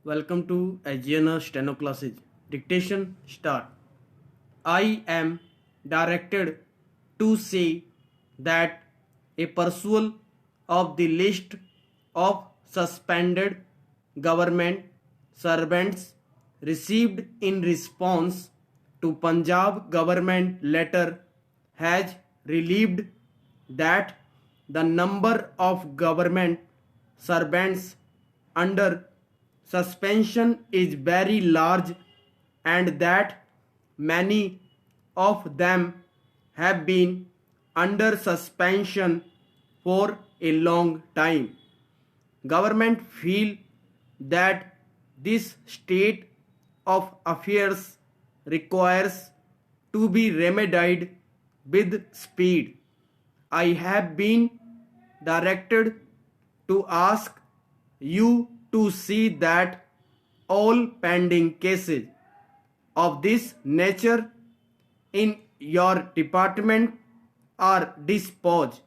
Welcome to Agiana Steno Classes. Dictation start. I am directed to say that a pursual of the list of suspended government servants received in response to Punjab government letter has relieved that the number of government servants under suspension is very large and that many of them have been under suspension for a long time. Government feel that this state of affairs requires to be remedied with speed. I have been directed to ask you to see that all pending cases of this nature in your department are disposed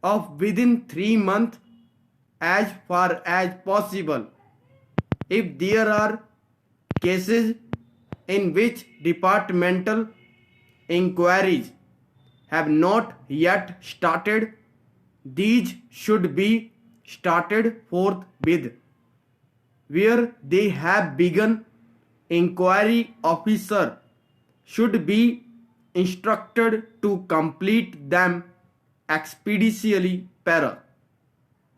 of within 3 months as far as possible. If there are cases in which departmental inquiries have not yet started, these should be started forthwith. Where they have begun, inquiry officer should be instructed to complete them expeditiously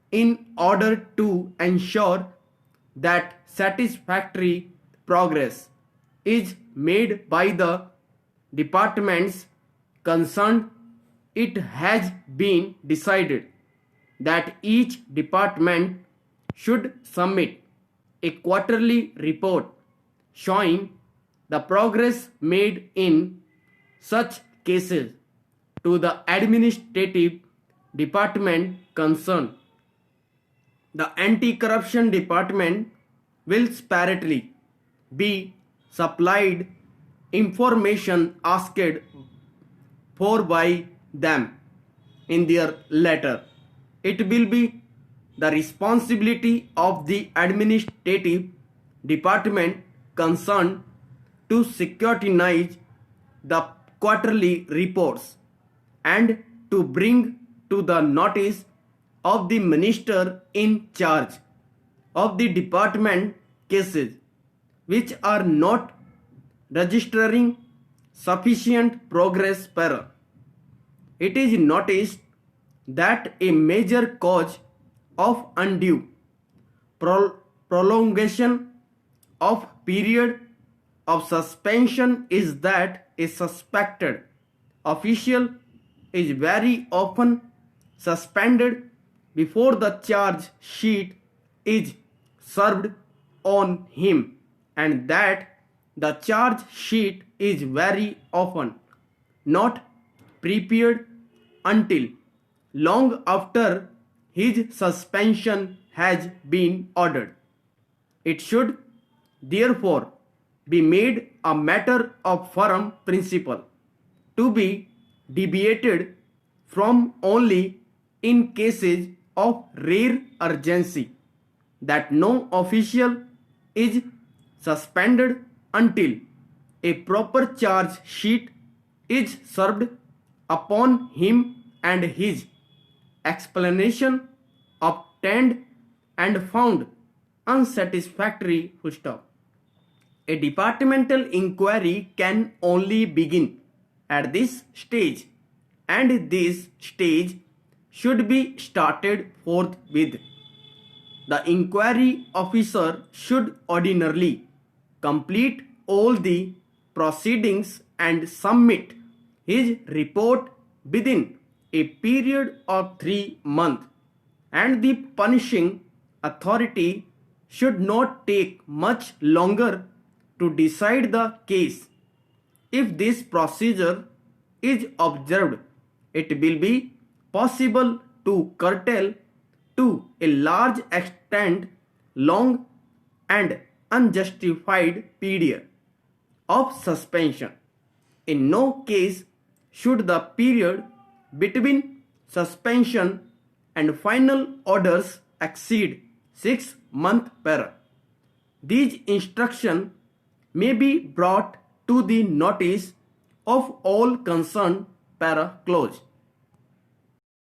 in order to ensure that satisfactory progress is made by the departments concerned. It has been decided that each department should submit a quarterly report showing the progress made in such cases to the administrative department concerned. The anti-corruption department will separately be supplied information asked for by them in their letter. It will be the responsibility of the administrative department concerned to scrutinize the quarterly reports and to bring to the notice of the minister in charge of the department cases which are not registering sufficient progress. It is noticed that a major cause of undue prolongation of period of suspension is that a suspected official is very often suspended before the charge sheet is served on him, and that the charge sheet is very often not prepared until long after his suspension has been ordered. It should therefore be made a matter of firm principle to be deviated from only in cases of rare urgency, that no official is suspended until a proper charge sheet is served upon him and his explanation obtained and found unsatisfactory. A departmental inquiry can only begin at this stage, and this stage should be started forthwith. The inquiry officer should ordinarily complete all the proceedings and submit his report within a period of 3 months, and the punishing authority should not take much longer to decide the case. If this procedure is observed, it will be possible to curtail to a large extent long and unjustified period of suspension. In no case should the period between suspension and final orders exceed 6 months. These instructions may be brought to the notice of all concerned. Para close.